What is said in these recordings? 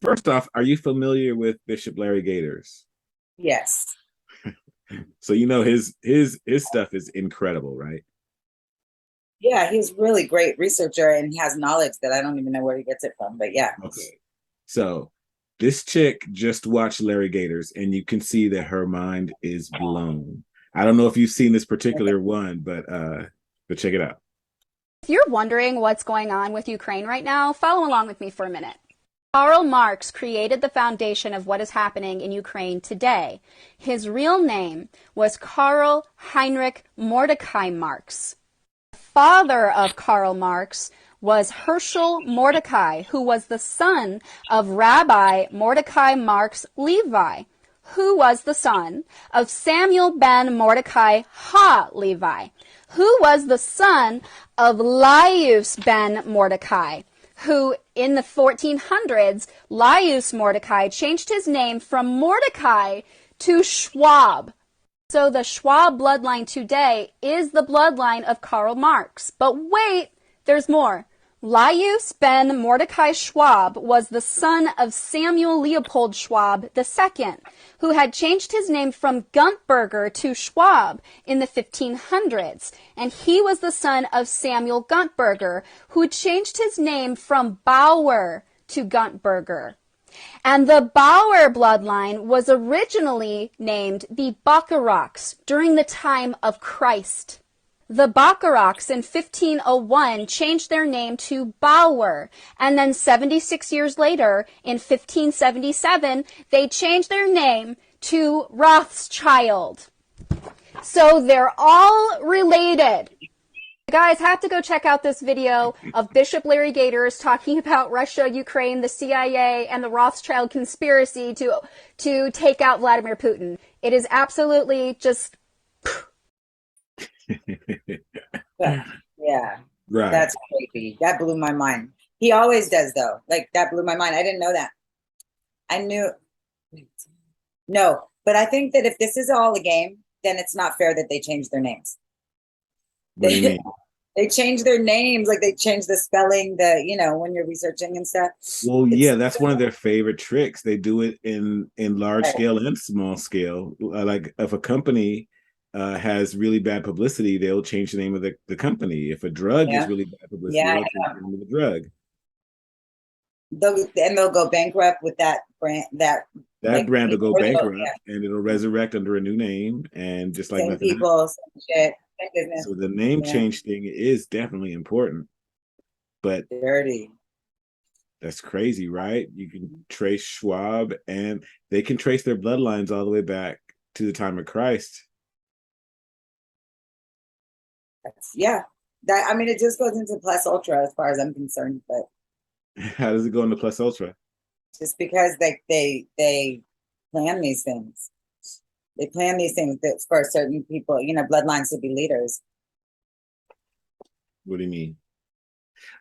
First off, are you familiar with Bishop Larry Gators? Yes. So you know his stuff is incredible, right? Yeah, he's really great researcher and he has knowledge that I don't even know where he gets it from. But yeah. Okay. So this chick just watched Larry Gators, and you can see that her mind is blown. I don't know if you've seen this particular one, but check it out. If you're wondering what's going on with Ukraine right now, follow along with me for a minute. Karl Marx created the foundation of what is happening in Ukraine today. His real name was Karl Heinrich Mordecai Marx. The father of Karl Marx was Herschel Mordecai, who was the son of Rabbi Mordecai Marx Levi, who was the son of Samuel ben Mordecai Ha Levi, who was the son of Laius ben Mordecai, who in the 1400s, Laius Mordecai changed his name from Mordecai to Schwab. So the Schwab bloodline today is the bloodline of Karl Marx. But wait, there's more. Laius ben Mordecai Schwab was the son of Samuel Leopold Schwab II, who had changed his name from Guntberger to Schwab in the 1500s. And he was the son of Samuel Guntberger, who changed his name from Bauer to Guntberger. And the Bauer bloodline was originally named the Bacharachs during the time of Christ. The Bacharachs in 1501 changed their name to Bauer, and then 76 years later, in 1577, they changed their name to Rothschild. So they're all related. You guys have to go check out this video of Bishop Larry Gators talking about Russia, Ukraine, the CIA, and the Rothschild conspiracy to take out Vladimir Putin. It is absolutely just... Yeah, Right. that's creepy. That blew my mind. He always does, though. Like, that blew my mind. I didn't know that. I knew. No, but I think that if this is all a game, then it's not fair that they change their names. What do you mean? They change their names, like they change the spelling, when you're researching and stuff. Well, yeah, that's one of their favorite tricks. They do it in large scale and small scale. Like if a company has really bad publicity, they'll change the name of the company. If a drug is really bad publicity, they'll change the name of the drug. They'll go bankrupt with that brand. That brand will go bankrupt, and it'll resurrect under a new name, and just like same nothing people, same shit. So the name change thing is definitely important, but dirty. That's crazy, right? You can trace Schwab, and they can trace their bloodlines all the way back to the time of Christ. It just goes into plus ultra as far as I'm concerned. But how does it go into plus ultra? Just because they plan these things. They plan these things that for certain people, bloodlines to be leaders. What do you mean?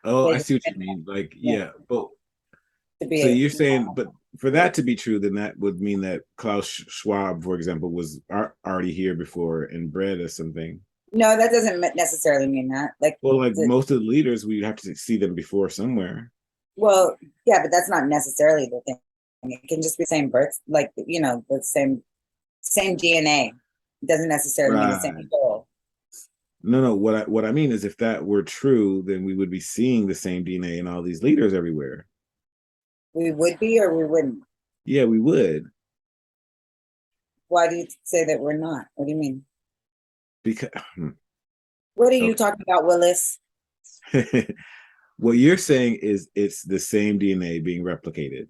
Oh, I see what you mean. Like, but so you're saying, but for that to be true, then that would mean that Klaus Schwab, for example, was already here before and bred or something. No, that doesn't necessarily mean that. Most of the leaders, we have to see them before somewhere. Well, yeah, but that's not necessarily the thing. It can just be the same birth, the same DNA. It doesn't necessarily mean the same soul. No. What I mean is, if that were true, then we would be seeing the same DNA in all these leaders everywhere. We would be, or we wouldn't? Yeah, we would. Why do you say that we're not? What do you mean? Because what are you talking about, Willis? What you're saying is it's the same DNA being replicated.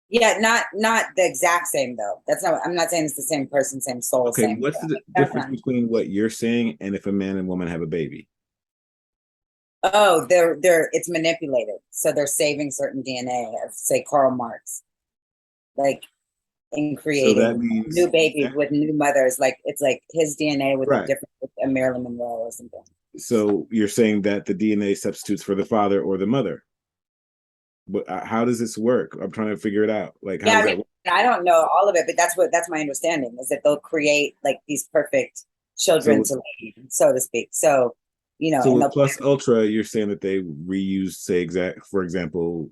Yeah, not the exact same though. I'm not saying it's the same person, same soul. Okay, what's the difference between what you're saying and if a man and woman have a baby? Oh, it's manipulated. So they're saving certain DNA of, say, Karl Marx. In creating so that means new babies with new mothers. It's like his DNA would be different with a Marilyn Monroe or something. So you're saying that the DNA substitutes for the father or the mother. But how does this work? I'm trying to figure it out. How does that work? I don't know all of it, but that's my understanding is that they'll create these perfect children to lead, so to speak. So, so with plus ultra, you're saying that they reuse, say, for example,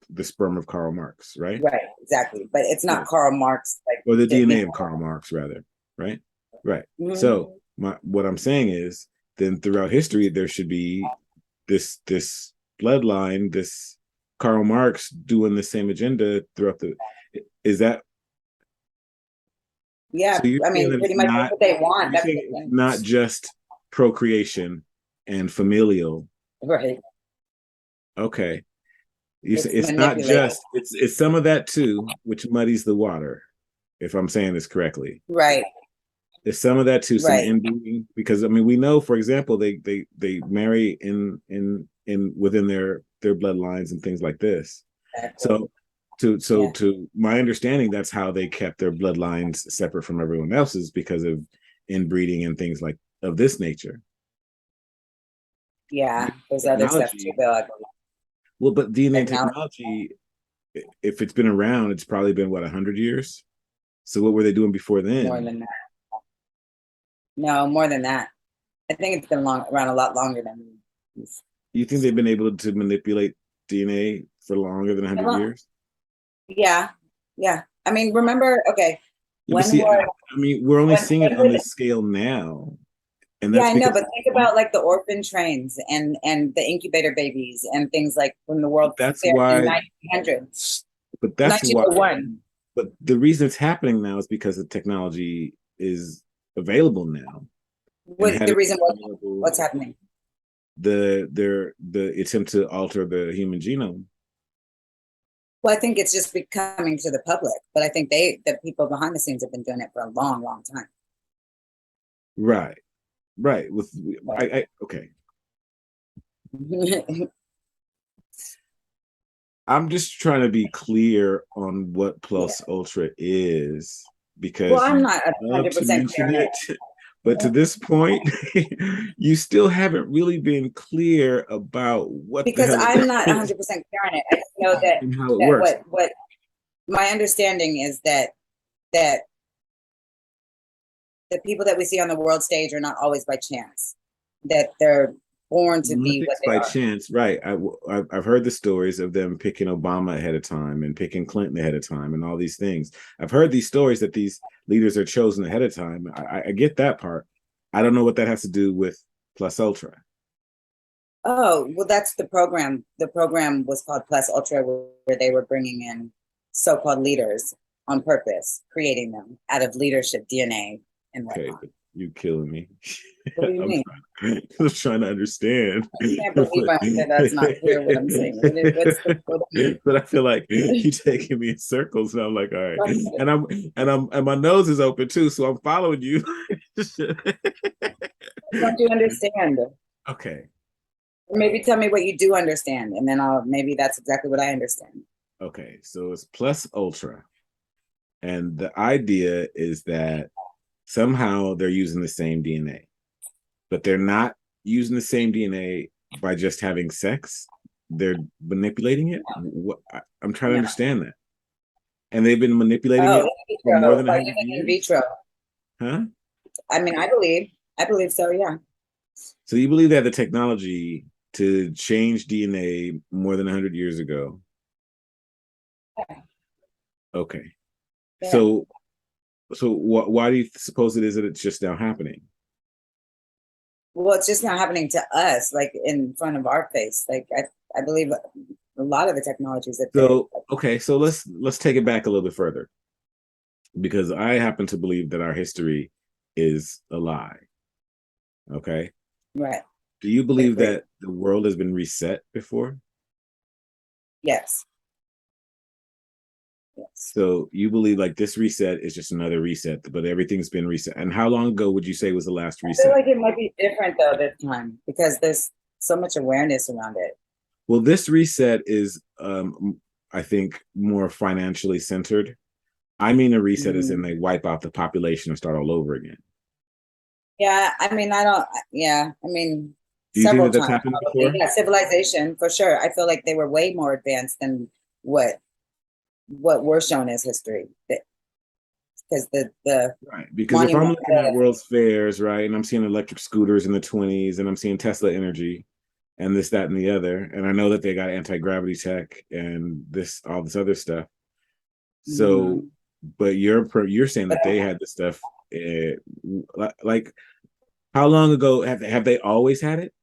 the sperm of Karl Marx, right? Right, exactly. But it's not Karl Marx, like, or the DNA of Karl Marx, rather, right? Right. Mhm. So what I'm saying is, then throughout history, there should be this bloodline, this Karl Marx doing the same agenda throughout the. Is that Yeah, so? You're I saying mean, that pretty it's much that's not. what they want. You're That's saying it's not just procreation and familial. right. Okay. You say It's it's not manipulated. just. It's some of that too, which muddies the water. If I'm saying this correctly. Right. There's some of that too, some Right. inbreeding, because I mean we know, for example, they marry in within their bloodlines and things like this. Exactly. So Yeah. to my understanding, that's how they kept their bloodlines separate from everyone else's, because of inbreeding and things like of this nature. Yeah. There's other stuff too, Technology, though, I believe. well, but DNA Technology. technology, if it's been around, it's probably been what, 100 years. So what were they doing before More then? than that. No, more than that. I think it's been around a lot longer than this. You think they've been able to manipulate DNA for longer than 100 years? Yeah. Yeah. I mean, remember, okay, Yeah, but when see, was I mean, we're only when seeing it on this scale now, and yeah, that's I know, because but think about like the orphan trains and the incubator babies and things like when the World that's Fair in why. 1900, But that's why. 1901. But the reason it's happening now is because the technology is available now, and What had the it reason been available, what's happening? the attempt to alter the human genome. Well, I think it's just becoming to the public, but I think the people behind the scenes have been doing it for a long, long time. Right, right. With okay. I'm just trying to be clear on what plus ultra is, Well, because I'm you not love to 100% mention clear on it, but to this point, you still haven't really been clear about what the because hell I'm not it is 100% clear on it. I just know that and how it works. what my understanding is that the people that we see on the world stage are not always by chance. That they're born to be what Nothing's they by are. chance, right? I've heard the stories of them picking Obama ahead of time and picking Clinton ahead of time and all these things. I've heard these stories that these leaders are chosen ahead of time. I get that part. I don't know what that has to do with plus ultra. Oh, well, that's the program. The program was called Plus Ultra, where they were bringing in so-called leaders on purpose, creating them out of leadership DNA and Okay, whatnot. but you killing me. What do you mean? I'm trying to understand. I can't believe that's not clear what I'm saying. But I feel like you're taking me in circles, and I'm like, all right, and my nose is open too, so I'm following you. Don't you understand? Okay. Or maybe tell me what you do understand, and then maybe that's exactly what I understand. Okay, so it's plus ultra, and the idea is that somehow they're using the same DNA, but they're not using the same DNA by just having sex. They're manipulating it. I'm trying to No. understand that. And they've been manipulating Oh, it for more than by 100 using in years. vitro. Huh? I mean, I believe so. Yeah. So you believe they have the technology to change DNA more than 100 years ago? Okay. Yeah. So why do you suppose it is that it's just now happening? Well, it's just not happening to us, like in front of our face. Like I believe a lot of the technologies that So okay, so let's take it back a little bit further, because I happen to believe that our history is a lie. Okay. right. Do you I believe agree. that the world has been reset before? Yes. Yes. So you believe like this reset is just another reset, but everything's been reset. And how long ago would you say was the last I feel reset? like it might be different though this time because there's so much awareness around it. Well, this reset is, I think, more financially centered. I mean, a reset is in they wipe out the population and start all over again. Yeah, I mean, I don't. Yeah, I mean, Do you think several that that's times. happened Probably. before? Yeah, civilization for sure. I feel like they were way more advanced than what we're shown as history. Because the Right. Because if I'm monument, looking at World's Fairs, right, and I'm seeing electric scooters in the 20s and I'm seeing Tesla energy, and this, that, and the other. And I know that they got anti-gravity tech and all this other stuff. So, but you're saying that they had this stuff, like how long ago have they always had it?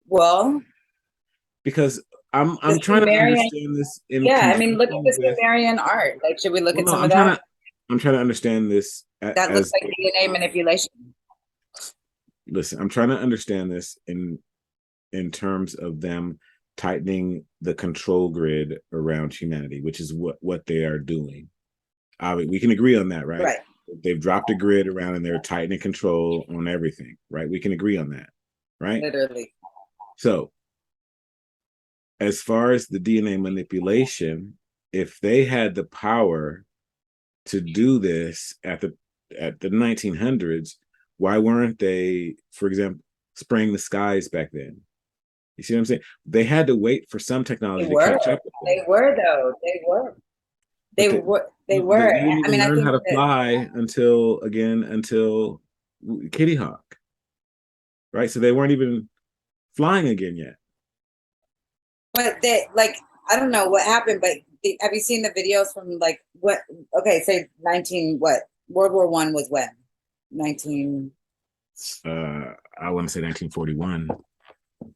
Well, Because I'm the trying to Sumerian, understand this in yeah, I mean, look at conjunction the with. Sumerian art. Like, should we look Well, at no, some of that? I'm trying to understand this That looks as. like DNA manipulation. Listen, I'm trying to understand this in terms of them tightening the control grid around humanity, which is what they are doing. We can agree on that, right? Right. They've dropped a grid around and they're tightening control on everything, right? We can agree on that, right? Literally. So, as far as the DNA manipulation, if they had the power to do this at the 1900s, why weren't they, for example, spraying the skies back then? You see what I'm saying? They had to wait for some technology to catch up with them. They were though. They were. They were. They didn't I even mean, I learn think how to that, fly until Kitty Hawk, right? So they weren't even flying again yet. but they like, I don't know what happened, but have you seen the videos from like what? Okay, say 19 what? World War I was when? 19. I want to say 1941,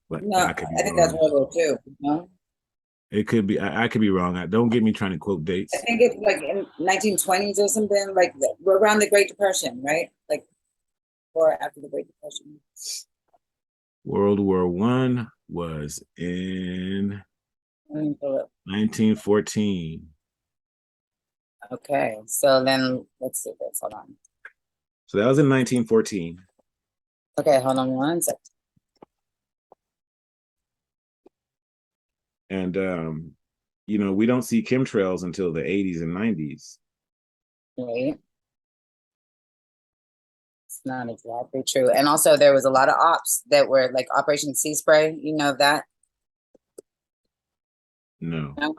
but No, I could be I think that's wrong. World War II. No, It could be. I could be wrong. Don't get me trying to quote I dates. think it's like in 1920s or something. Like we're around the Great Depression, right? Like or after the Great Depression. World War One was in 1914. Okay, so then let's see this. Hold on. So that was in 1914. Okay, hold on one second. And we don't see chemtrails until the 80s and 90s. Wait. It's not exactly true. And also there was a lot of ops that were like Operation Sea Spray. You know that? No. No?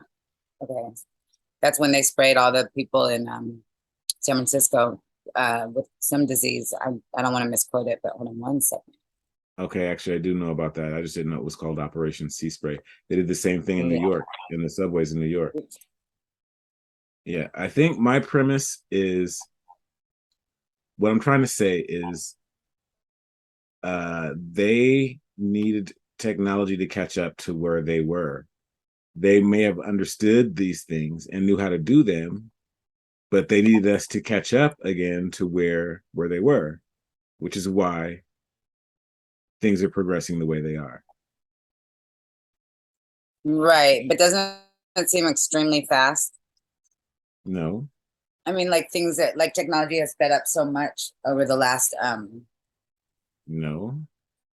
Okay. That's when they sprayed all the people in San Francisco with some disease. I don't want to misquote it, but hold on one second. Okay, actually, I do know about that. I just didn't know it was called Operation Sea Spray. They did the same thing in New York, in the subways in New York. Yeah, I think my premise is, what I'm trying to say is, they needed technology to catch up to where they were. They may have understood these things and knew how to do them, but they needed us to catch up again to where they were, which is why things are progressing the way they are. Right, but doesn't it seem extremely fast? No. I mean, like things that like technology has sped up so much over the last No.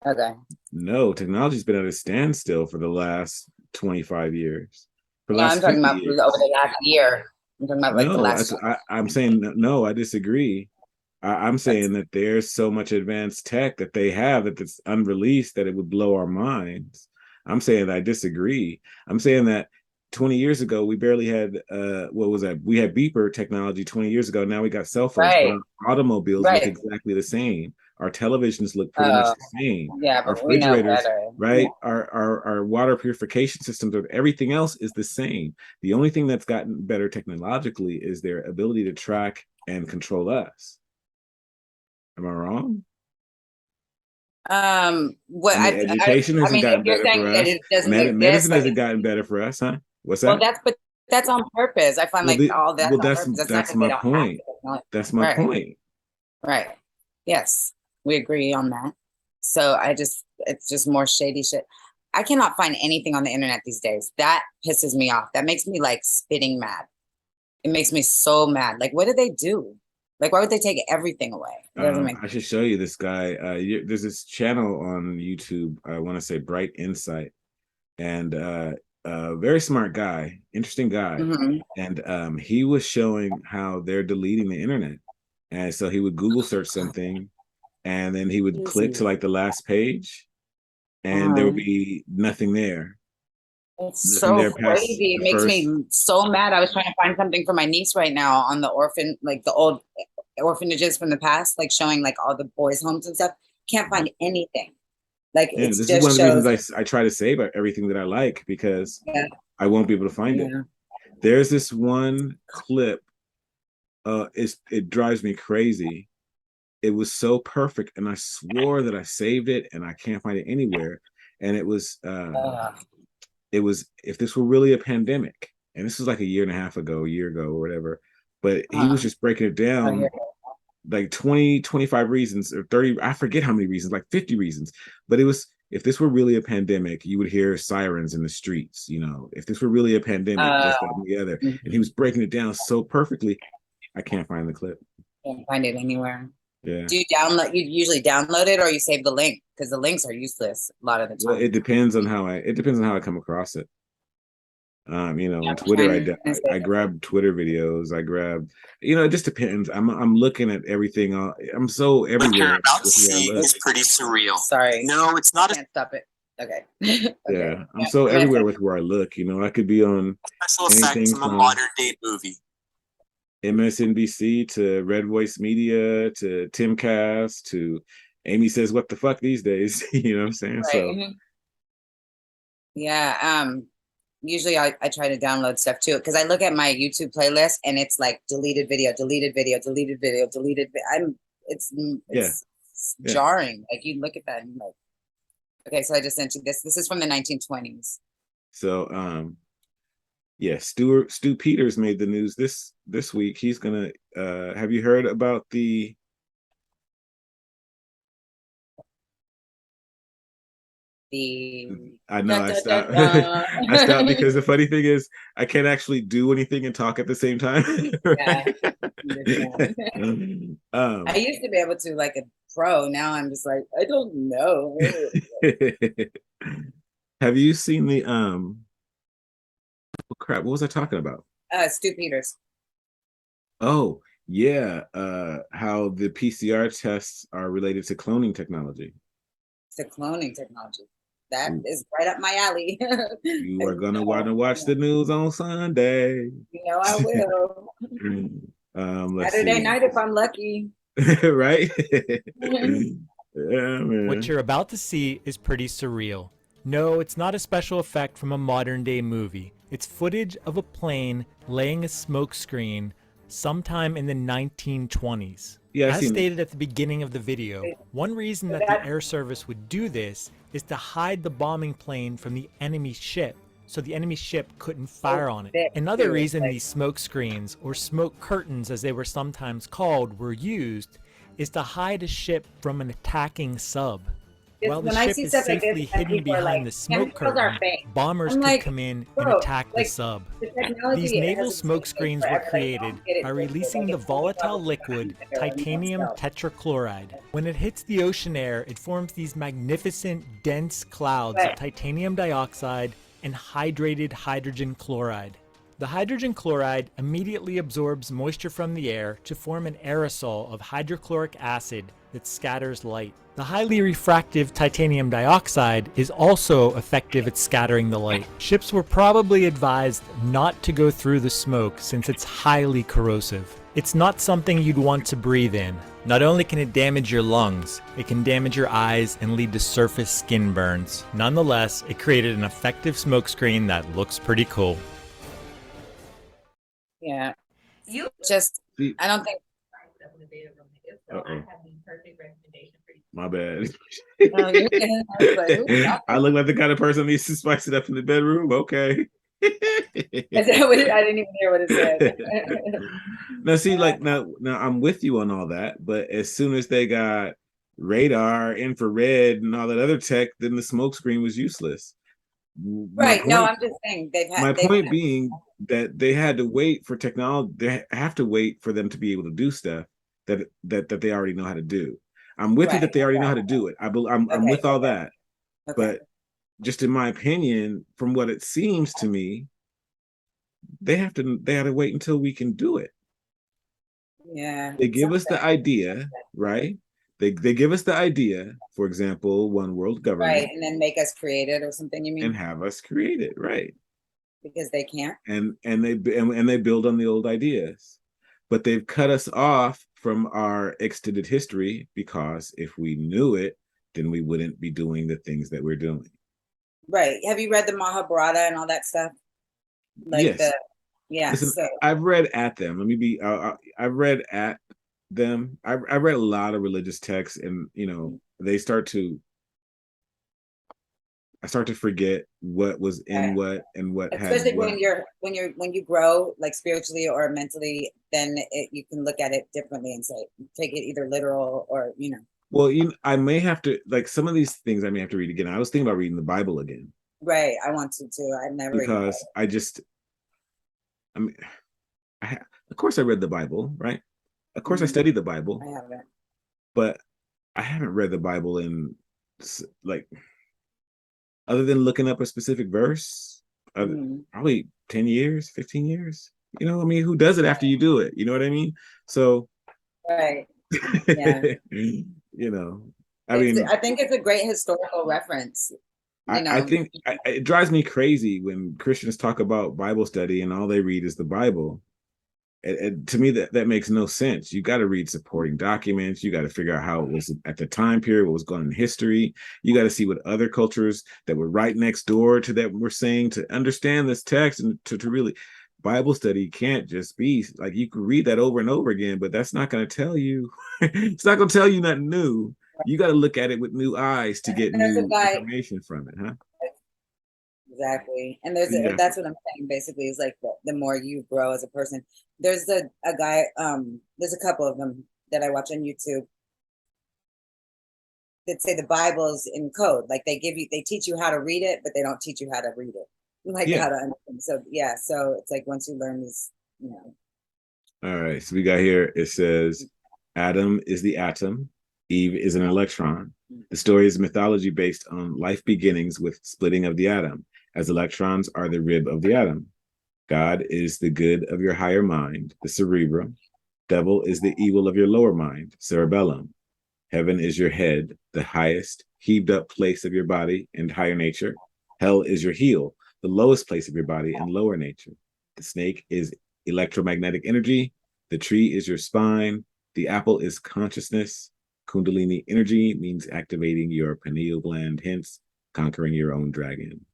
Okay. No, technology's been at a standstill for the last 25 years. For the No, last I'm talking 50 about years. over the last year. I'm talking about like the No, last. I'm saying no, I disagree. I'm saying that there's so much advanced tech that they have that's unreleased that it would blow our minds. I'm saying I disagree. I'm saying that 20 years ago we barely had what was that? We had beeper technology 20 years ago. Now we got cell phones, but our automobiles look exactly the same. Our televisions look pretty much the same. Yeah, Our but we know refrigerators, better. right? Yeah. Our water purification systems, everything else is the same. The only thing that's gotten better technologically is their ability to track and control us. Am I wrong? What I mean, education hasn't gotten if you're better saying for that us. it doesn't exist, Medicine like, hasn't gotten better for us, huh? What's well, that? that's on purpose. I find Well, like all that's well, on purpose. That's not that's because they my don't have point. to. That's my Right. point. Right. Yes, we agree on that. So it's just more shady shit. I cannot find anything on the internet these days. That pisses me off. That makes me like spitting mad. It makes me so mad. Like, what do they do? Like, why would they take everything away? It doesn't make I should show you this guy. There's this channel on YouTube. I want to say Bright Insight, and very smart guy, interesting guy. And he was showing how they're deleting the internet. And so he would Google search something, and then he would click to like the last page, and there would be nothing there. It's so crazy. It makes me so mad. I was trying to find something for my niece right now on the like the old orphanages from the past, like showing like all the boys' homes and stuff. Can't find anything. Like Yeah, it's this is one just of the shows. reasons I try to save everything that I like, because Yeah, I won't be able to find it. yeah. There's this one clip. It drives me crazy. It was so perfect, and I swore that I saved it, and I can't find it anywhere. And Uh, it was if this were really a pandemic, and this was like a year and a half ago, a year ago, or whatever. But he was uh, just breaking it oh, here. down like 20, 25 reasons, or 30, I forget how many reasons, like 50 reasons. But it was, if this were really a pandemic, you would hear sirens in the streets. If this were really a pandemic, Uh, this, that, and the other. And he mhm. was breaking it down so perfectly. I can't find the clip. Can't find it anywhere. Yeah. Do you download? You usually download it, or you save the link, because the links are useless a lot of the Well, time. it depends on how I come across it. Yeah, On I'm Twitter, trying to save I it. grab Twitter videos. I grab, it just depends. I'm looking at everything. I'm so What you're everywhere about to with where I see look. is pretty surreal. Sorry, No, it's I not a can't stop it. Okay. Okay. Yeah, I'm Yeah, so I'm gonna everywhere save with where I look. I could be on special effect anything from a from modern day movie. MSNBC to Red Voice Media to Timcast to Amy Says What the Fuck these days. You know what I'm saying? right. So Yeah. Usually I try to download stuff too, because I look at my YouTube playlist and it's like deleted video, deleted video, deleted video, deleted. It's yeah, it's yeah. jarring. Like you look at that and you're like, okay, so I just sent you this. This is from the 1920s. So yeah, Stu Peters made the news this week. He's gonna have you heard about the I know Da, I da, da, stopped. da. I stopped because the funny thing is I can't actually do anything and talk at the same time. Yeah, I used to be able to like a pro. Now I'm just like, I don't know. Have you seen the oh crap, what was I talking about? Stu Peters. Oh, yeah, how the PCR tests are related to cloning technology. The cloning technology. That is right up my alley. You are gonna want to watch the news on Sunday. I will. Let's Saturday see. night if I'm lucky. Right? Yeah, man. What you're about to see is pretty surreal. No, it's not a special effect from a modern day movie. It's footage of a plane laying a smoke screen sometime in the 1920s. Yeah, As stated at the beginning of the video, one reason that the air service would do this is to hide the bombing plane from the enemy ship, so the enemy ship couldn't fire on it. Another reason these smoke screens, or smoke curtains as they were sometimes called, were used is to hide a ship from an attacking sub. While the ship is safely hidden behind the smoke curtain, bombers could come in and attack the sub. These naval smoke screens were created by releasing the volatile liquid titanium tetrachloride. When it hits the ocean air, it forms these magnificent, dense clouds of titanium dioxide and hydrated hydrogen chloride. The hydrogen chloride immediately absorbs moisture from the air to form an aerosol of hydrochloric acid that scatters light. The highly refractive titanium dioxide is also effective at scattering the light. Ships were probably advised not to go through the smoke since it's highly corrosive. It's not something you'd want to breathe in. Not only can it damage your lungs, it can damage your eyes and lead to surface skin burns. Nonetheless, it created an effective smokescreen that looks pretty cool. Yeah. I don't think. Uh-oh. My bad. Oh, you're good. I was like, who's I look like the kind of person who needs to spice it up in the bedroom. Okay. I didn't even hear what it said. Now, see, like now I'm with you on all that, but as soon as they got radar, infrared, and all that other tech, then the smoke screen was useless. Right. No, I'm just saying My point being that they had to wait for technology. They have to wait for them to be able to do stuff that they already know how to do. I'm with you that they already know how to do it. I'm with all that. But just in my opinion, from what it seems to me, they had to wait until we can do it. Yeah. They give us the idea, right? They give us the idea, for example, one world government. Right, and then make us create it or something, you mean? And have us create it, right? Because they can't. And they build on the old ideas. But they've cut us off from our extended history, because if we knew it, then we wouldn't be doing the things that we're doing. Right. Have you read the Mahabharata and all that stuff? Like Yes. yeah. Listen, So I've read at them. Let me be. I've read at them. I've read a lot of religious texts, and they start to. I start to forget what was in what and what had especially what. when you grow like spiritually or mentally, then you can look at it differently and say take it either literal or Well, I may have to like some of these things. I may have to read again. I was thinking about reading the Bible again. Right. I want to too. I've never because I just. I mean, of course I read the Bible, right? Of course I studied the Bible. I haven't. But I haven't read the Bible in like other than looking up a specific verse, probably 10 years, 15 years. I mean, who does it after you do it? You know what I mean? So, right. Yeah. I mean, I think it's a great historical reference. I think it drives me crazy when Christians talk about Bible study and all they read is the Bible. And to me, that makes no sense. You got to read supporting documents. You got to figure out how it was at the time period, what was going on in history. You got to see what other cultures that were right next door to that were saying to understand this text and to really. Bible study can't just be like you can read that over and over again, but that's not going to tell you. It's not going to tell you nothing new. You got to look at it with new eyes to get new information from it, huh? Exactly. And that's what I'm saying basically is like the more you grow as a person. There's a guy, there's a couple of them that I watch on YouTube that say the Bible's in code. Like they teach you how to read it, but they don't teach you how to read it. Like how to understand. So yeah, so it's like once you learn these, All right. So we got here, it says Adam is the atom, Eve is an electron. The story is mythology based on life beginnings with splitting of the atom, as electrons are the rib of the atom. God is the good of your higher mind, the cerebrum. Devil is the evil of your lower mind, cerebellum. Heaven is your head, the highest, heaved up place of your body and higher nature. Hell is your heel, the lowest place of your body and lower nature. The snake is electromagnetic energy. The tree is your spine. The apple is consciousness. Kundalini energy means activating your pineal gland, hence conquering your own dragon.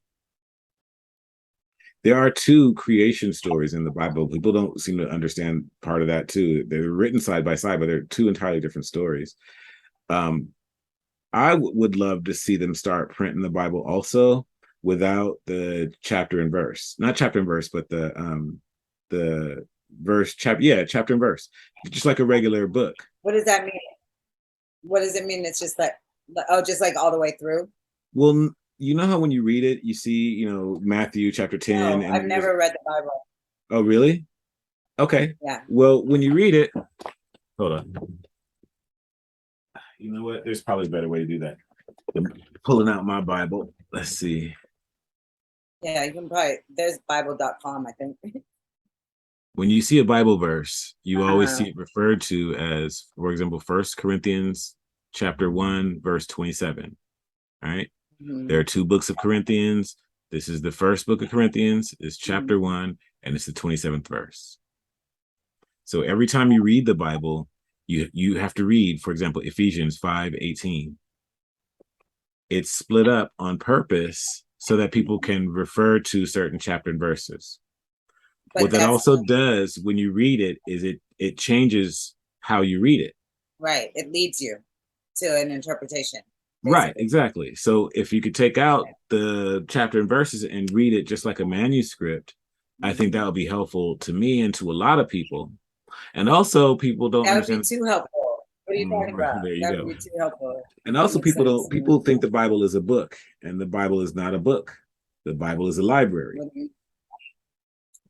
There are two creation stories in the Bible. People don't seem to understand part of that too. They're written side by side, but they're two entirely different stories. I would love to see them start printing the Bible also without the chapter and verse. Not chapter and verse, but the verse chapter and verse. Just like a regular book. What does that mean? What does it mean? It's just like just like all the way through? Well, you know how when you read it, you see, Matthew chapter 10. No, I've never read the Bible. Oh, really? Okay. Yeah. Well, when you read it, hold on. You know what? There's probably a better way to do that. I'm pulling out my Bible. Let's see. Yeah, you can probably, there's Bible.com, I think. When you see a Bible verse, you always see it referred to as, for example, 1 Corinthians chapter 1, verse 27. All right. There are two books of Corinthians. This is the first book of Corinthians, is chapter 1, and it's the 27th verse. So every time you read the Bible, you have to read, for example, Ephesians 5:18. It's split up on purpose so that people can refer to certain chapter and verses. But what that also does when you read it is it changes how you read it. Right. It leads you to an interpretation. Basically. Right, exactly. So if you could take out the chapter and verses and read it just like a manuscript, I think that would be helpful to me and to a lot of people. And also people don't understand. That would be too helpful. What are you talking about? There you that go. Would be too helpful. And also people think the Bible is a book, and the Bible is not a book. The Bible is a library.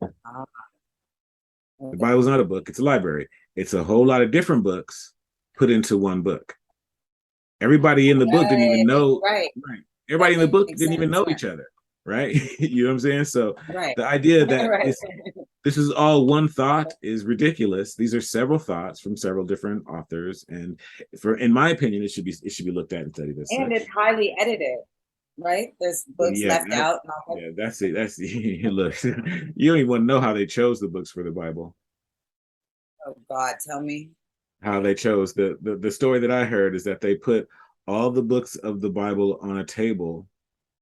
The Bible is not a book, it's a library. It's a whole lot of different books put into one book. Everybody in the book didn't even know. Right. Everybody in the book didn't even know each other. Right. You know what I'm saying? So the idea that this is all one thought is ridiculous. These are several thoughts from several different authors. And in my opinion, it should be looked at and studied as and such. It's highly edited. Right? There's books left out. Yeah, that's it. Look, you don't even want to know how they chose the books for the Bible. Oh God, tell me. How they chose the story that I heard is that they put all the books of the Bible on a table,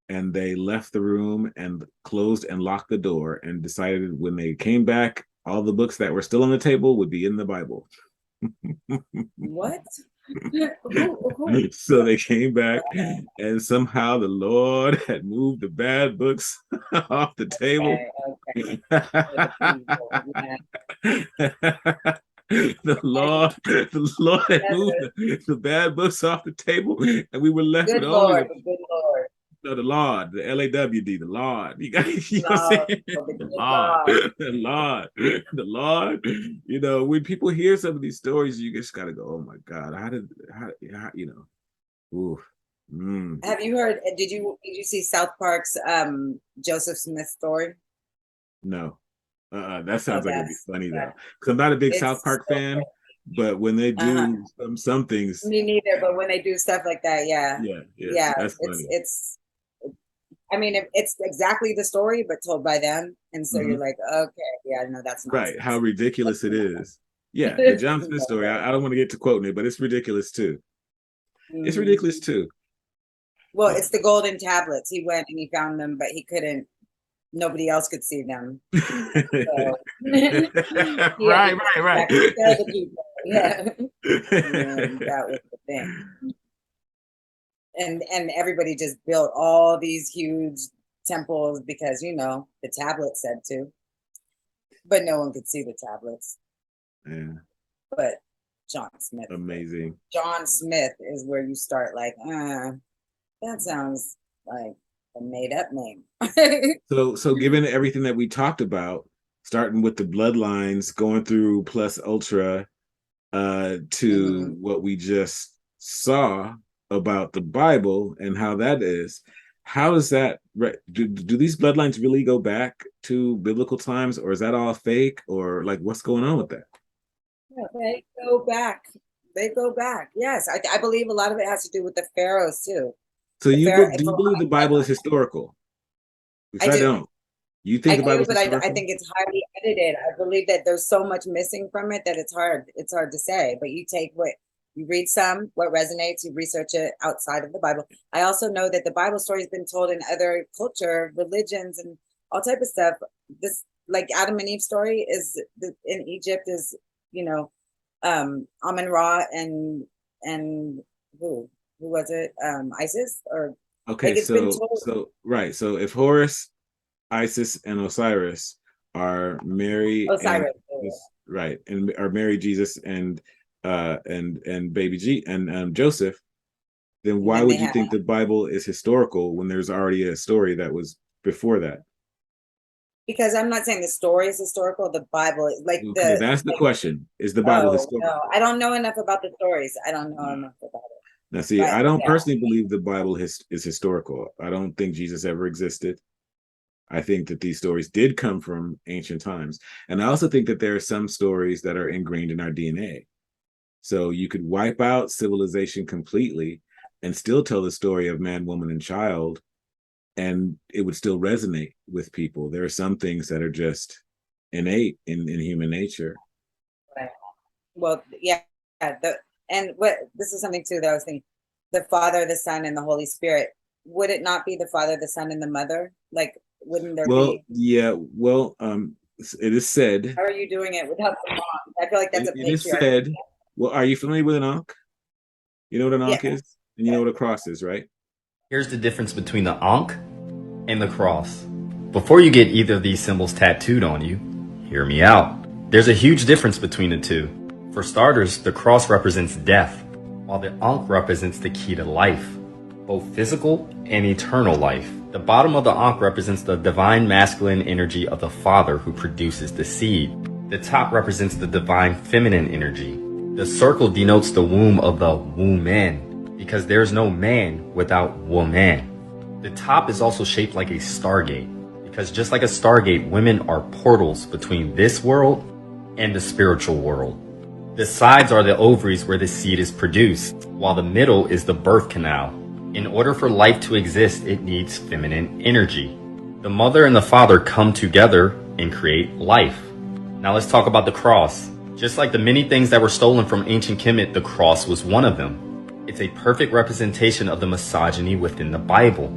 and they left the room and closed and locked the door and decided when they came back, all the books that were still on the table would be in the Bible. What? Who? So they came back, and somehow the Lord had moved the bad books off the table. Okay. The Lord had moved the bad books off the table, and we were left Good with Lord, only good Lord. no, the Lord, the LAWD, the Lord. You got, you know what I'm saying? The Lord. You know, when people hear some of these stories, you just gotta go, oh my God, how you know, ooh. Mm. Have you heard? Did you see South Park's Joseph Smith story? No, that sounds like it'd be funny yeah. though, because I'm not a big It's South Park so fan, good. but when they do some things, Me neither. But when they do stuff like that, yeah, that's funny. it's. I mean, it's exactly the story, but told by them, and so you're like, okay, yeah, no, that's not right. How ridiculous it is. Yeah, the John Smith story. I don't want to get to quoting it, but it's ridiculous too. It's ridiculous too. Well, it's the golden tablets. He went and he found them, but he couldn't. Nobody else could see them. So, right. Yeah, that was the thing. And everybody just built all these huge temples because, you know, the tablet said to, but no one could see the tablets. Yeah. But John Smith, amazing. John Smith is where you start like, that sounds like a made up name. So given everything that we talked about, starting with the bloodlines, going through plus ultra, to what we just saw about the Bible and how that is, how is that? Do these bloodlines really go back to biblical times, or is that all fake, or like what's going on with that? Yeah, they go back. They go back. Yes, I believe a lot of it has to do with the pharaohs too. So do you believe the Bible is historical? Because I don't. You think the Bible is historical? I think it's highly edited. I believe that there's so much missing from it that it's hard to say. But you take what you read, what resonates, you research it outside of the Bible. I also know that the Bible story has been told in other culture, religions, and all type of stuff. This, like Adam and Eve story, is in Egypt is, you know, Amun Ra and who was it? Isis, or okay, like so if Horus, Isis, and Osiris are Mary, right, and are Mary, Jesus, and baby G and Joseph, then why would you think the Bible is historical when there's already a story that was before that? Because I'm not saying the story is historical. The Bible is like that's the question. Is the Bible historical? No, I don't know enough about the stories. I don't know enough about it. Now, see, I don't personally believe the Bible is historical. I don't think Jesus ever existed. I think that these stories did come from ancient times. And I also think that there are some stories that are ingrained in our DNA. So you could wipe out civilization completely and still tell the story of man, woman, and child, and it would still resonate with people. There are some things that are just innate in human nature. Right. Well, yeah. This is something too that I was thinking, the Father, the Son, and the Holy Spirit. Would it not be the Father, the Son, and the Mother? Like, wouldn't there be? Yeah. Well, it is said. How are you doing it without the mom? I feel like that's a patriarchy. It is said. Well, are you familiar with an Ankh? You know what an Ankh is? And you know what a cross is, right? Here's the difference between the Ankh and the cross. Before you get either of these symbols tattooed on you, hear me out. There's a huge difference between the two. For starters, the cross represents death, while the Ankh represents the key to life, both physical and eternal life. The bottom of the Ankh represents the divine masculine energy of the father who produces the seed. The top represents the divine feminine energy. The circle denotes the womb of the woman, because there's no man without woman. The top is also shaped like a stargate, because just like a stargate, women are portals between this world and the spiritual world. The sides are the ovaries where the seed is produced, while the middle is the birth canal. In order for life to exist, it needs feminine energy. The mother and the father come together and create life. Now let's talk about the cross. Just like the many things that were stolen from ancient Kemet, the cross was one of them. It's a perfect representation of the misogyny within the Bible.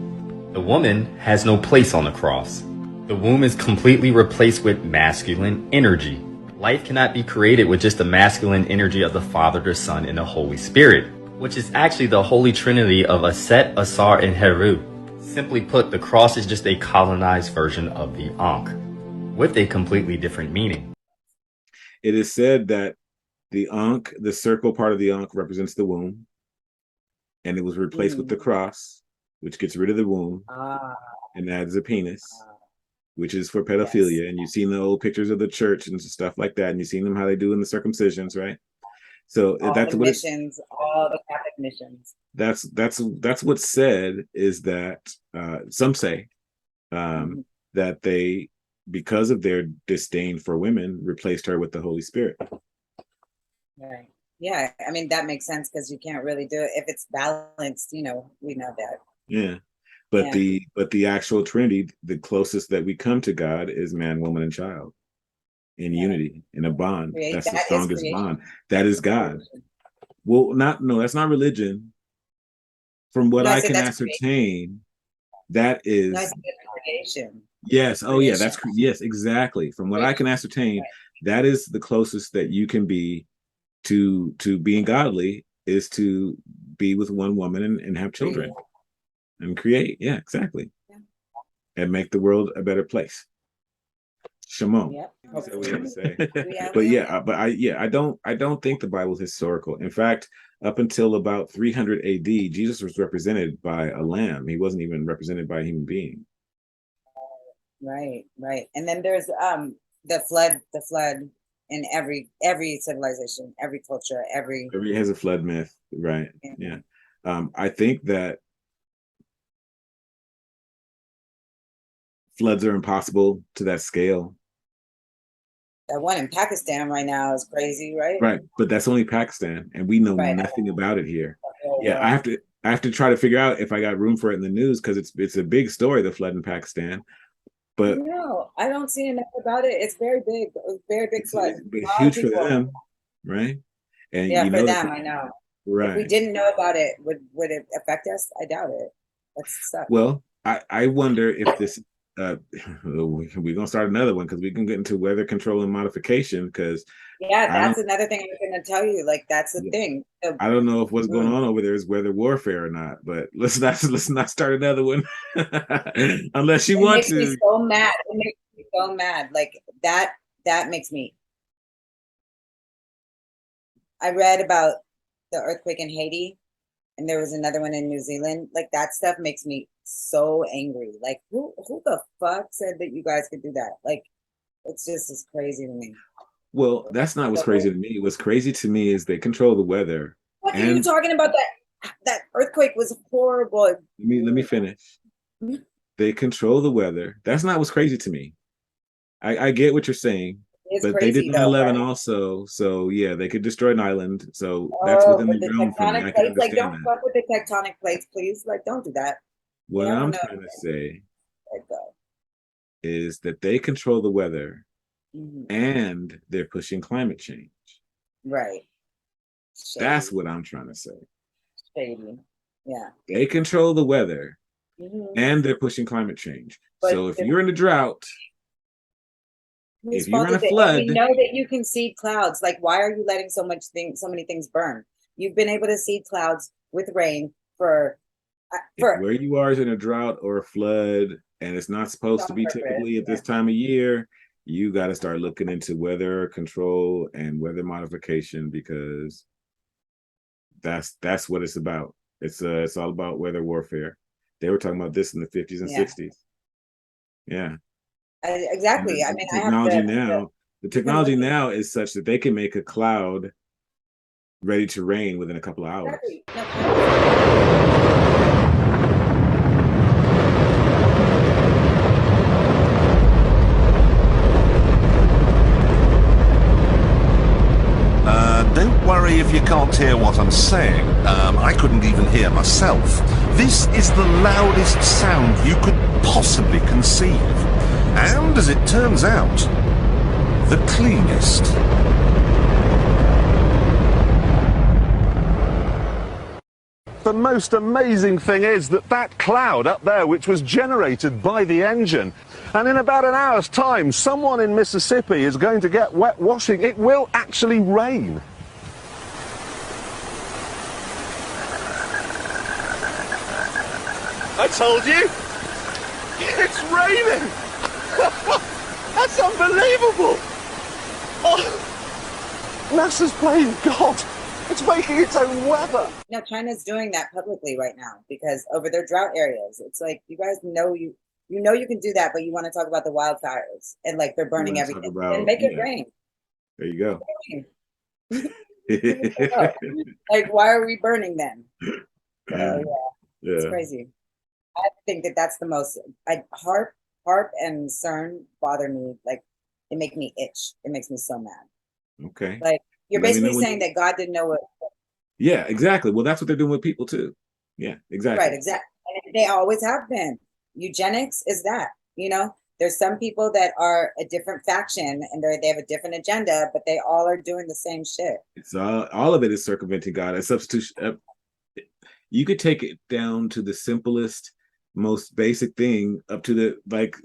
The woman has no place on the cross. The womb is completely replaced with masculine energy. Life cannot be created with just the masculine energy of the Father, the Son, and the Holy Spirit, which is actually the Holy Trinity of Aset, Asar, and Heru. Simply put, the cross is just a colonized version of the Ankh, with a completely different meaning. It is said that the Ankh, the circle part of the Ankh, represents the womb, and it was replaced with the cross, which gets rid of the womb and adds a penis, which is for pedophilia. Yes. And you've seen the old pictures of the church and stuff like that, and you've seen them how they do in the circumcisions, right? So all that's the what missions, all the Catholic missions. That's what's said, is that some say that they, because of their disdain for women, replaced her with the Holy Spirit. Right. Yeah, I mean that makes sense, because you can't really do it if it's balanced. You know, we know that. Yeah, but the actual Trinity, the closest that we come to God is man, woman, and child in unity, in a bond. That's the strongest bond. That is God. Well, that's not religion. From what I can ascertain, that is creation. Yes. Oh, yeah. Yes, exactly. From what I can ascertain, that is the closest that you can be to being godly, is to be with one woman and have children and create. Yeah, exactly. Yeah. And make the world a better place. Shimon. Yep. That's what we have to say. I don't think the Bible is historical. In fact, up until about 300 AD, Jesus was represented by a lamb. He wasn't even represented by a human being. Right. And then there's the flood in every civilization, every culture, every has a flood myth, right? Yeah. I think that floods are impossible to that scale. That one in Pakistan right now is crazy, right? Right, but that's only Pakistan, and we know nothing about it here. Yeah, I have to try to figure out if I got room for it in the news, because it's a big story, the flood in Pakistan. But no, I don't see enough about it. It's very big flood. It's huge for them, right? And yeah, for them, I know. Right. If we didn't know about it, would it affect us? I doubt it. That's stuff. Well, I wonder if this we're gonna start another one, because we can get into weather control and modification, because that's another thing I was gonna tell you. Like, that's the thing. I don't know if what's going on over there is weather warfare or not, but let's not start another one unless you want to. It makes me so mad. It makes me so mad. Like that makes me. I read about the earthquake in Haiti, and there was another one in New Zealand. Like, that stuff makes me so angry. Like, who the fuck said that you guys could do that? Like, it's just as crazy to me. Well, that's not what's crazy to me. What's crazy to me is they control the weather. What are you talking about? That earthquake was horrible. Let me finish. They control the weather. That's not what's crazy to me. I get what you're saying. But they did 9/11 also, so yeah, they could destroy an island. So that's within the realm for me. I can understand like, don't fuck with the tectonic plates, please. Like, don't do that. What I'm trying to say is that they control the weather, and they're pushing climate change. Right. Shady. That's what I'm trying to say. Shady. Yeah. They control the weather, and they're pushing climate change. So if you're in a drought, if you're in a flood, we know that you can see clouds. Like, why are you letting so many things burn? You've been able to see clouds with rain for where you are is in a drought or a flood, and it's not supposed to be typically at this time of year. You got to start looking into weather control and weather modification, because that's what it's about. It's all about weather warfare. They were talking about this in the 50s and 60s. Yeah. Exactly. I mean, the technology now is such that they can make a cloud ready to rain within a couple of hours. Don't worry if you can't hear what I'm saying. I couldn't even hear myself. This is the loudest sound you could possibly conceive. And, as it turns out, the cleanest. The most amazing thing is that that cloud up there, which was generated by the engine, and in about an hour's time, someone in Mississippi is going to get wet washing. It will actually rain. I told you! It's raining! That's unbelievable! Oh, NASA's playing God! It's making its own weather! No, China's doing that publicly right now because over their drought areas, it's like, you guys know you know you can do that, but you want to talk about the wildfires and like they're burning everything. And make it rain. There you go. Like, why are we burning then? So, Yeah. It's crazy. I think that that's the most. HARP and CERN bother me. Like, it make me itch. It makes me so mad. Okay. Like, you're basically saying that God didn't know what. Yeah, exactly. Well, that's what they're doing with people too. Yeah, exactly. Right, exactly. And they always have been. Eugenics is that. You know, there's some people that are a different faction and they have a different agenda, but they all are doing the same shit. It's all of it is circumventing God. A substitution. You could take it down to the simplest, most basic thing, up to the like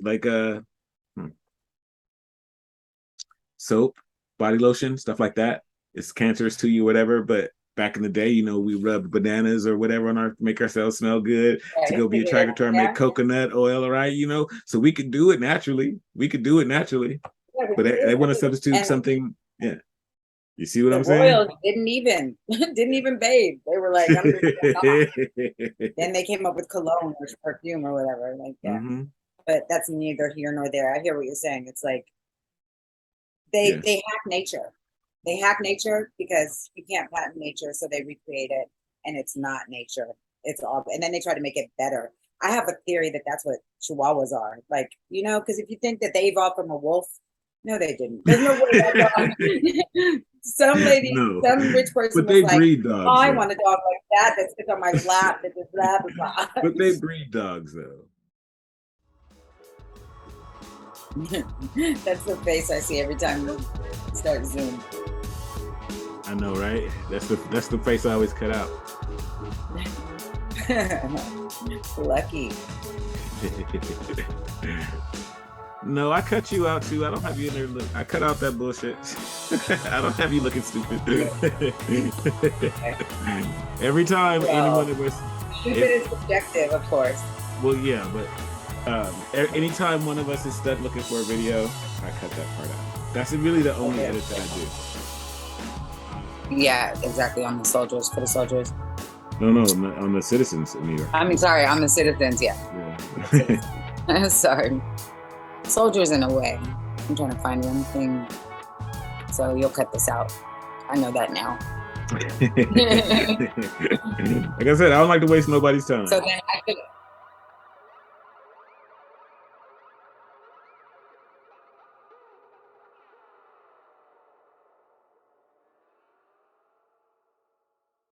soap, body lotion, stuff like that. It's cancerous to you, whatever. But back in the day, you know, we rubbed bananas or whatever on make ourselves smell good to go be attracted to our make coconut oil, right? You know, so we could do it naturally. But they want to substitute something. Yeah. You see what I'm saying? Royals didn't even bathe. They were like, then they came up with cologne or perfume or whatever. Like, yeah. Mm-hmm. But that's neither here nor there. I hear what you're saying. It's like they hack nature. They hack nature because you can't patent nature, so they recreate it, and it's not nature. It's all, and then they try to make it better. I have a theory that that's what Chihuahuas are. Like, you know, because if you think that they evolved from a wolf, no, they didn't. There's no way that some lady, some rich person but they was breed like, dogs, oh, I want a dog like that sits on my lap, that just blah, blah, blah. But they breed dogs, though. That's the face I see every time you start Zoom. I know, right? That's the face I always cut out. Lucky. No, I cut you out too. I don't have you in there. I cut out that bullshit. I don't have you looking stupid. Every time anyone of us. Stupid is subjective, of course. Well, yeah, but anytime one of us is stuck looking for a video, I cut that part out. That's really the only edit that I do. Yeah, exactly. On the soldiers, for the soldiers. No, on the citizens in New York. I mean, sorry, on the citizens, yeah. Sorry. Soldiers in a way. I'm trying to find one thing. So you'll cut this out. I know that now. Like I said, I don't like to waste nobody's time. So then I could